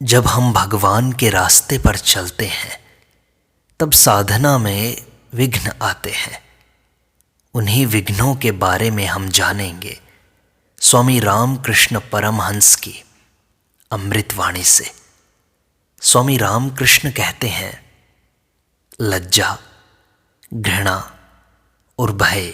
जब हम भगवान के रास्ते पर चलते हैं तब साधना में विघ्न आते हैं। उन्हीं विघ्नों के बारे में हम जानेंगे स्वामी रामकृष्ण परमहंस की अमृतवाणी से। स्वामी रामकृष्ण कहते हैं, लज्जा, घृणा और भय,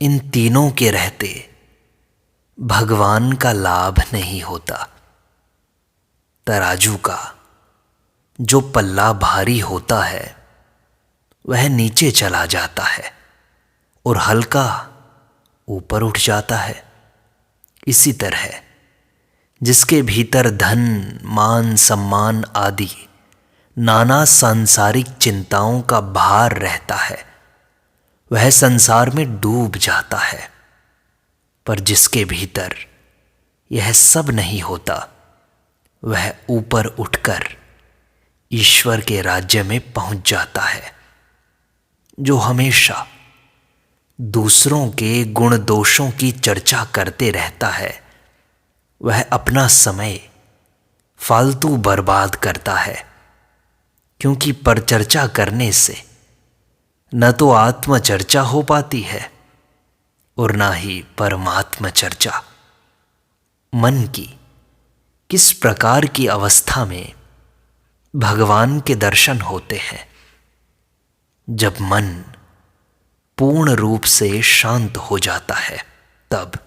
इन तीनों के रहते भगवान का लाभ नहीं होता। तराजू का जो पल्ला भारी होता है वह नीचे चला जाता है और हल्का ऊपर उठ जाता है। इसी तरह जिसके भीतर धन, मान, सम्मान आदि नाना सांसारिक चिंताओं का भार रहता है वह संसार में डूब जाता है। पर जिसके भीतर यह सब नहीं होता वह ऊपर उठकर ईश्वर के राज्य में पहुंच जाता है। जो हमेशा दूसरों के गुण दोषों की चर्चा करते रहता है वह अपना समय फालतू बर्बाद करता है, क्योंकि परचर्चा करने से न तो आत्मचर्चा हो पाती है और ना ही परमात्म चर्चा। मन की किस प्रकार की अवस्था में भगवान के दर्शन होते हैं? जब मन पूर्ण रूप से शांत हो जाता है तब।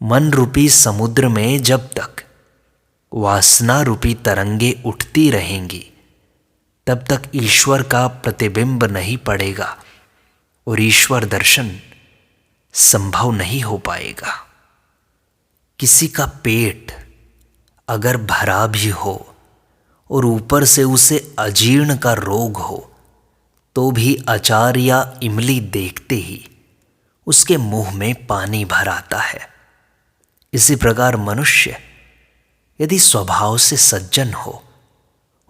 मन रूपी समुद्र में जब तक वासना रूपी तरंगे उठती रहेंगी तब तक ईश्वर का प्रतिबिंब नहीं पड़ेगा और ईश्वर दर्शन संभव नहीं हो पाएगा। किसी का पेट अगर भरा भी हो और ऊपर से उसे अजीर्ण का रोग हो तो भी अचार या इमली देखते ही उसके मुंह में पानी भर आता है। इसी प्रकार मनुष्य यदि स्वभाव से सज्जन हो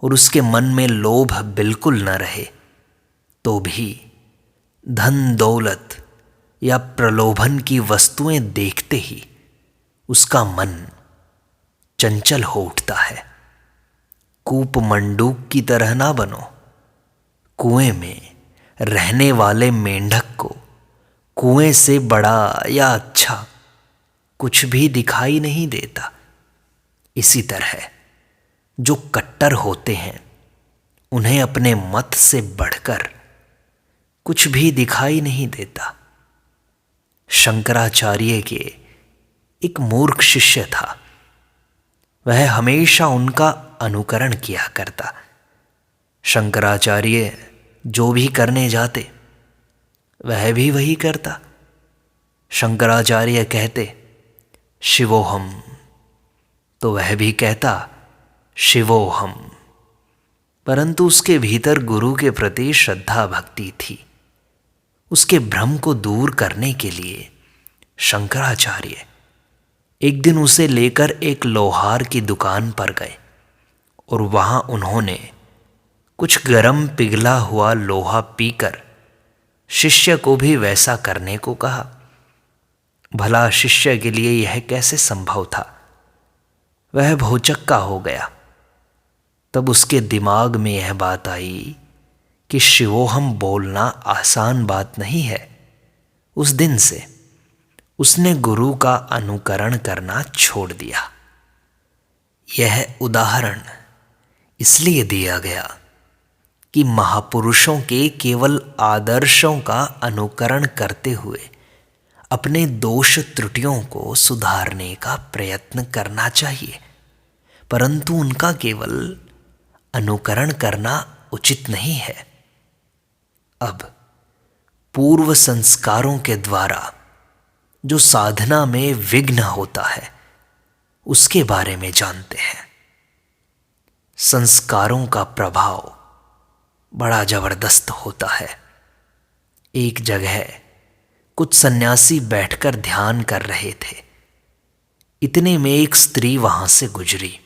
और उसके मन में लोभ बिल्कुल न रहे तो भी धन, दौलत या प्रलोभन की वस्तुएं देखते ही उसका मन चंचल हो उठता है। कूप मंडूक की तरह ना बनो। कुएं में रहने वाले मेंढक को कुएं से बड़ा या अच्छा कुछ भी दिखाई नहीं देता। इसी तरह जो कट्टर होते हैं उन्हें अपने मत से बढ़कर कुछ भी दिखाई नहीं देता। शंकराचार्य के एक मूर्ख शिष्य था। वह हमेशा उनका अनुकरण किया करता। शंकराचार्य जो भी करने जाते वह भी वही करता। शंकराचार्य कहते शिवोहम तो वह भी कहता शिवोहम, परंतु उसके भीतर गुरु के प्रति श्रद्धा भक्ति थी। उसके भ्रम को दूर करने के लिए शंकराचार्य एक दिन उसे लेकर एक लोहार की दुकान पर गए और वहां उन्होंने कुछ गरम पिघला हुआ लोहा पीकर शिष्य को भी वैसा करने को कहा। भला शिष्य के लिए यह कैसे संभव था? वह भौचक्का हो गया। तब उसके दिमाग में यह बात आई कि शिवोहम बोलना आसान बात नहीं है। उस दिन से उसने गुरु का अनुकरण करना छोड़ दिया। यह उदाहरण इसलिए दिया गया कि महापुरुषों के केवल आदर्शों का अनुकरण करते हुए अपने दोष त्रुटियों को सुधारने का प्रयत्न करना चाहिए, परंतु उनका केवल अनुकरण करना उचित नहीं है। अब पूर्व संस्कारों के द्वारा जो साधना में विघ्न होता है उसके बारे में जानते हैं। संस्कारों का प्रभाव बड़ा जबरदस्त होता है। एक जगह कुछ सन्यासी बैठकर ध्यान कर रहे थे। इतने में एक स्त्री वहां से गुजरी।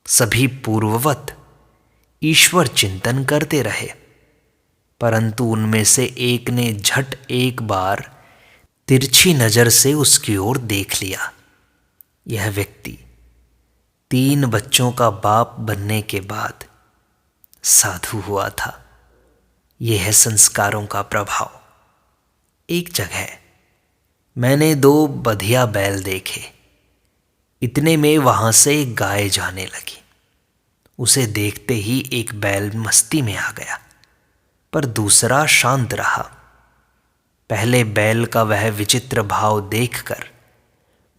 सभी पूर्ववत ईश्वर चिंतन करते रहे, परंतु उनमें से एक ने झट एक बार तिरछी नजर से उसकी ओर देख लिया। यह व्यक्ति 3 बच्चों का बाप बनने के बाद साधु हुआ था। यह है संस्कारों का प्रभाव। एक जगह मैंने 2 बधिया बैल देखे। इतने में वहां से एक गाय जाने लगी। उसे देखते ही एक बैल मस्ती में आ गया, पर दूसरा शांत रहा। पहले बैल का वह विचित्र भाव देखकर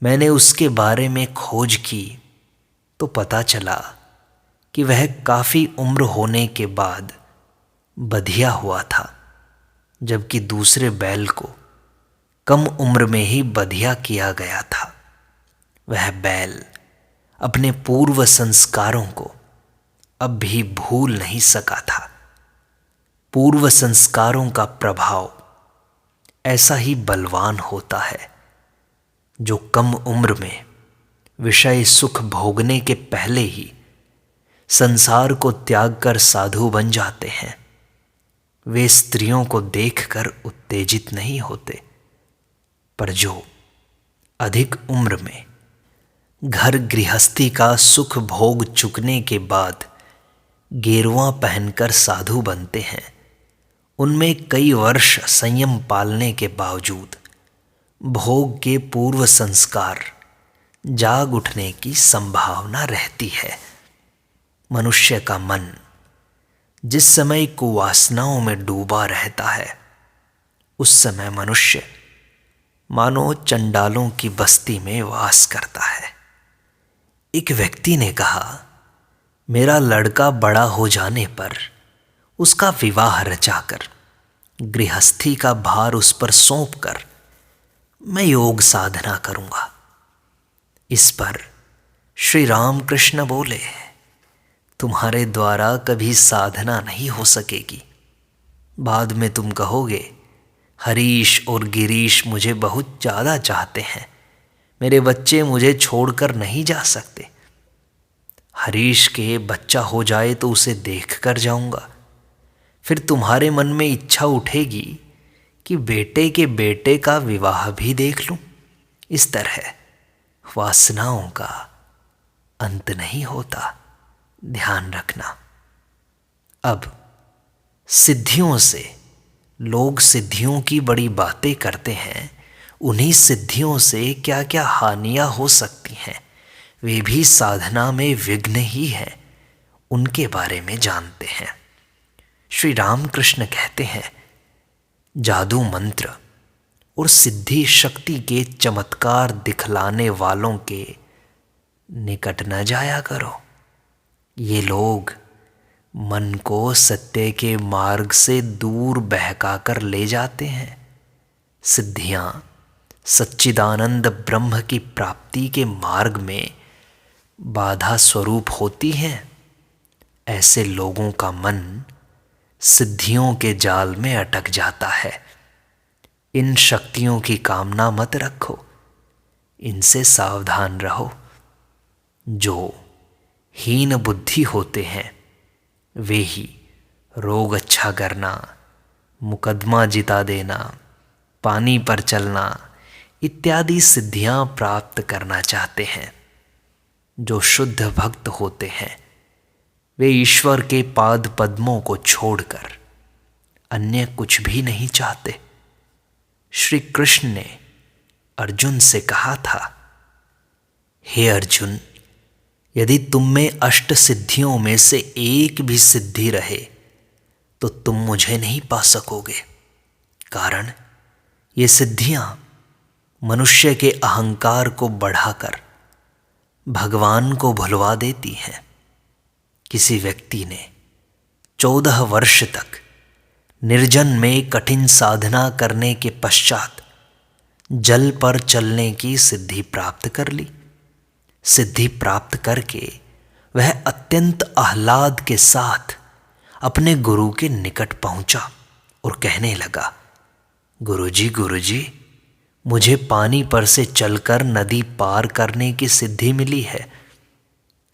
मैंने उसके बारे में खोज की तो पता चला कि वह काफी उम्र होने के बाद बधिया हुआ था, जबकि दूसरे बैल को कम उम्र में ही बधिया किया गया था। वह बैल अपने पूर्व संस्कारों को अब भी भूल नहीं सका था। पूर्व संस्कारों का प्रभाव ऐसा ही बलवान होता है। जो कम उम्र में विषय सुख भोगने के पहले ही संसार को त्याग कर साधु बन जाते हैं, वे स्त्रियों को देखकर उत्तेजित नहीं होते, पर जो अधिक उम्र में घर गृहस्थी का सुख भोग चुकने के बाद गेरुआ पहनकर साधु बनते हैं, उनमें कई वर्ष संयम पालने के बावजूद भोग के पूर्व संस्कार जाग उठने की संभावना रहती है। मनुष्य का मन जिस समय कुवासनाओं में डूबा रहता है, उस समय मनुष्य मानो चंडालों की बस्ती में वास करता है। एक व्यक्ति ने कहा, मेरा लड़का बड़ा हो जाने पर उसका विवाह रचाकर गृहस्थी का भार उस पर सौंपकर मैं योग साधना करूंगा। इस पर श्री रामकृष्ण बोले, तुम्हारे द्वारा कभी साधना नहीं हो सकेगी। बाद में तुम कहोगे, हरीश और गिरीश मुझे बहुत ज़्यादा चाहते हैं, मेरे बच्चे मुझे छोड़कर नहीं जा सकते। हरीश के बच्चा हो जाए तो उसे देख कर जाऊंगा। फिर तुम्हारे मन में इच्छा उठेगी कि बेटे के बेटे का विवाह भी देख लूं। इस तरह वासनाओं का अंत नहीं होता, ध्यान रखना। अब सिद्धियों से लोग सिद्धियों की बड़ी बातें करते हैं। उन्हीं सिद्धियों से क्या क्या हानियां हो सकती हैं, वे भी साधना में विघ्न ही हैं, उनके बारे में जानते हैं। श्री रामकृष्ण कहते हैं, जादू मंत्र और सिद्धि शक्ति के चमत्कार दिखलाने वालों के निकट न जाया करो। ये लोग मन को सत्य के मार्ग से दूर बहकाकर ले जाते हैं। सिद्धियां सच्चिदानंद ब्रह्म की प्राप्ति के मार्ग में बाधा स्वरूप होती हैं। ऐसे लोगों का मन सिद्धियों के जाल में अटक जाता है। इन शक्तियों की कामना मत रखो, इनसे सावधान रहो। जो हीन बुद्धि होते हैं वे ही रोग अच्छा करना, मुकदमा जिता देना, पानी पर चलना इत्यादि सिद्धियां प्राप्त करना चाहते हैं। जो शुद्ध भक्त होते हैं वे ईश्वर के पाद पद्मों को छोड़कर अन्य कुछ भी नहीं चाहते। श्री कृष्ण ने अर्जुन से कहा था, हे अर्जुन, यदि तुम में 8 सिद्धियों में से एक भी सिद्धि रहे तो तुम मुझे नहीं पा सकोगे। कारण ये सिद्धियां मनुष्य के अहंकार को बढ़ाकर भगवान को भुलवा देती हैं। किसी व्यक्ति ने 14 वर्ष तक निर्जन में कठिन साधना करने के पश्चात जल पर चलने की सिद्धि प्राप्त कर ली। सिद्धि प्राप्त करके वह अत्यंत आह्लाद के साथ अपने गुरु के निकट पहुंचा और कहने लगा, गुरुजी गुरुजी, मुझे पानी पर से चलकर नदी पार करने की सिद्धि मिली है।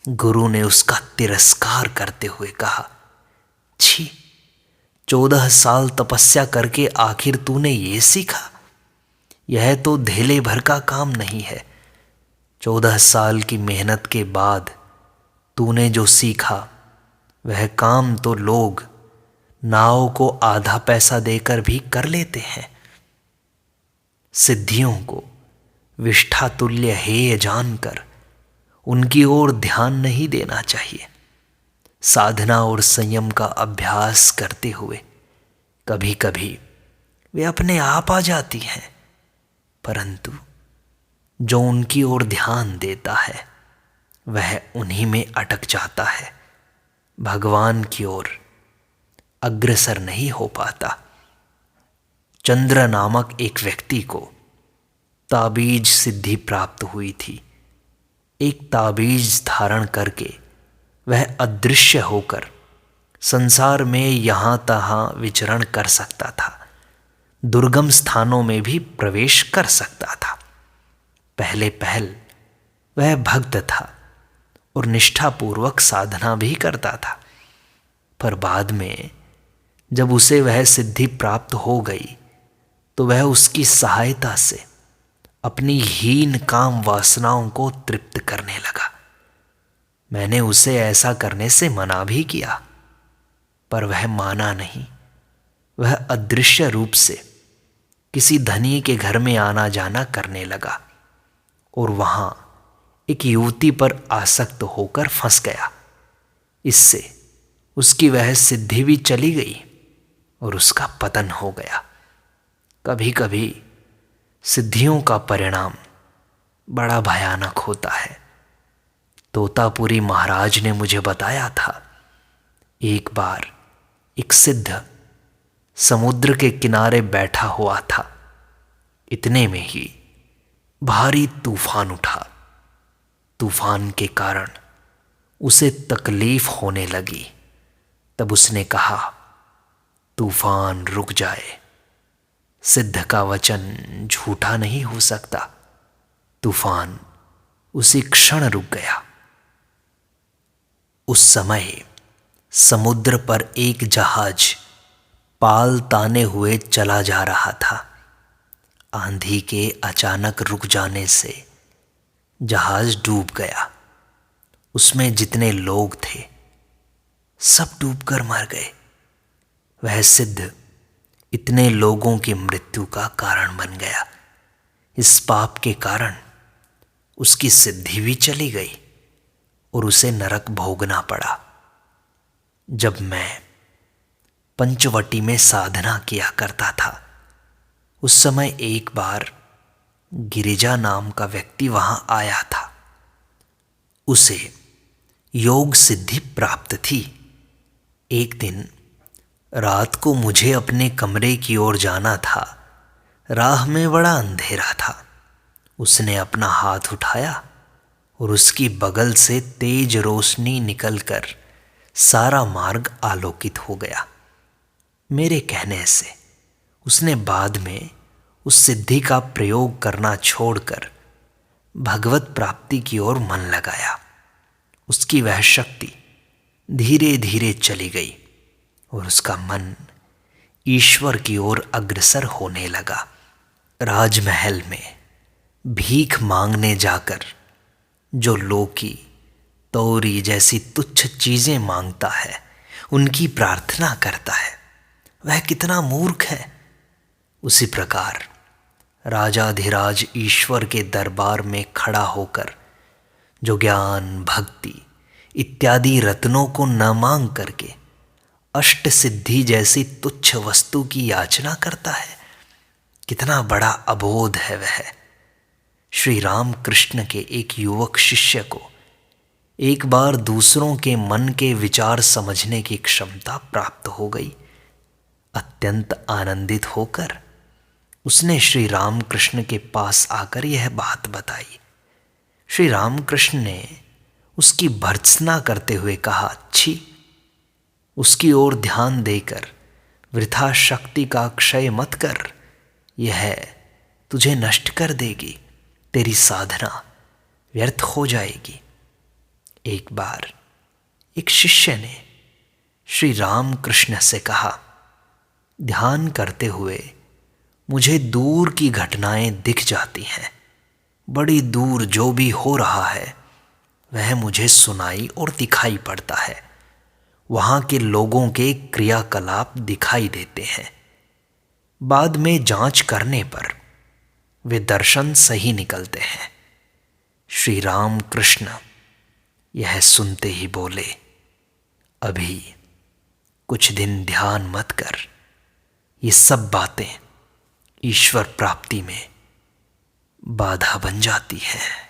गुरु ने उसका तिरस्कार करते हुए कहा, छी, 14 साल तपस्या करके आखिर तूने ये सीखा? यह तो धेले भर का काम नहीं है। 14 साल की मेहनत के बाद तूने जो सीखा वह काम तो लोग नाव को आधा पैसा देकर भी कर लेते हैं। सिद्धियों को विष्ठा तुल्य हेय जानकर उनकी ओर ध्यान नहीं देना चाहिए। साधना और संयम का अभ्यास करते हुए कभी कभी वे अपने आप आ जाती हैं, परंतु जो उनकी ओर ध्यान देता है वह उन्हीं में अटक जाता है, भगवान की ओर अग्रसर नहीं हो पाता। चंद्र नामक एक व्यक्ति को ताबीज सिद्धि प्राप्त हुई थी। एक ताबीज धारण करके वह अदृश्य होकर संसार में यहां तहां विचरण कर सकता था, दुर्गम स्थानों में भी प्रवेश कर सकता था। पहले पहल वह भक्त था और निष्ठापूर्वक साधना भी करता था, पर बाद में जब उसे वह सिद्धि प्राप्त हो गई तो वह उसकी सहायता से अपनी हीन काम वासनाओं को तृप्त करने लगा। मैंने उसे ऐसा करने से मना भी किया, पर वह माना नहीं। वह अदृश्य रूप से किसी धनी के घर में आना जाना करने लगा और वहां एक युवती पर आसक्त होकर फंस गया। इससे उसकी वह सिद्धि भी चली गई और उसका पतन हो गया। कभी कभी सिद्धियों का परिणाम बड़ा भयानक होता है। तोतापुरी महाराज ने मुझे बताया था, एक बार एक सिद्ध समुद्र के किनारे बैठा हुआ था। इतने में ही भारी तूफान उठा। तूफान के कारण उसे तकलीफ होने लगी। तब उसने कहा, तूफान रुक जाए। सिद्ध का वचन झूठा नहीं हो सकता। तूफान उसी क्षण रुक गया। उस समय समुद्र पर एक जहाज पाल ताने हुए चला जा रहा था। आंधी के अचानक रुक जाने से जहाज डूब गया। उसमें जितने लोग थे सब डूबकर मर गए। वह सिद्ध इतने लोगों की मृत्यु का कारण बन गया। इस पाप के कारण उसकी सिद्धि भी चली गई और उसे नरक भोगना पड़ा। जब मैं पंचवटी में साधना किया करता था, उस समय एक बार गिरिजा नाम का व्यक्ति वहां आया था। उसे योग सिद्धि प्राप्त थी। एक दिन रात को मुझे अपने कमरे की ओर जाना था। राह में बड़ा अंधेरा था। उसने अपना हाथ उठाया और उसकी बगल से तेज रोशनी निकलकर सारा मार्ग आलोकित हो गया। मेरे कहने से उसने बाद में उस सिद्धि का प्रयोग करना छोड़कर भगवत प्राप्ति की ओर मन लगाया। उसकी वह शक्ति धीरे धीरे चली गई और उसका मन ईश्वर की ओर अग्रसर होने लगा। राजमहल में भीख मांगने जाकर जो लौकी तौरी जैसी तुच्छ चीजें मांगता है, उनकी प्रार्थना करता है, वह कितना मूर्ख है। उसी प्रकार राजाधिराज ईश्वर के दरबार में खड़ा होकर जो ज्ञान भक्ति इत्यादि रत्नों को न मांग करके अष्ट सिद्धि जैसी तुच्छ वस्तु की याचना करता है, कितना बड़ा अबोध है वह। श्री राम कृष्ण के एक युवक शिष्य को एक बार दूसरों के मन के विचार समझने की क्षमता प्राप्त हो गई। अत्यंत आनंदित होकर उसने श्री राम कृष्ण के पास आकर यह बात बताई। श्री राम कृष्ण ने उसकी भर्त्सना करते हुए कहा, छी, उसकी ओर ध्यान देकर वृथा शक्ति का क्षय मत कर, यह तुझे नष्ट कर देगी, तेरी साधना व्यर्थ हो जाएगी। एक बार एक शिष्य ने श्री राम कृष्ण से कहा, ध्यान करते हुए मुझे दूर की घटनाएं दिख जाती हैं। बड़ी दूर जो भी हो रहा है वह मुझे सुनाई और दिखाई पड़ता है। वहां के लोगों के क्रियाकलाप दिखाई देते हैं। बाद में जांच करने पर वे दर्शन सही निकलते हैं। श्री राम कृष्ण यह सुनते ही बोले, अभी कुछ दिन ध्यान मत कर। ये सब बातें ईश्वर प्राप्ति में बाधा बन जाती हैं।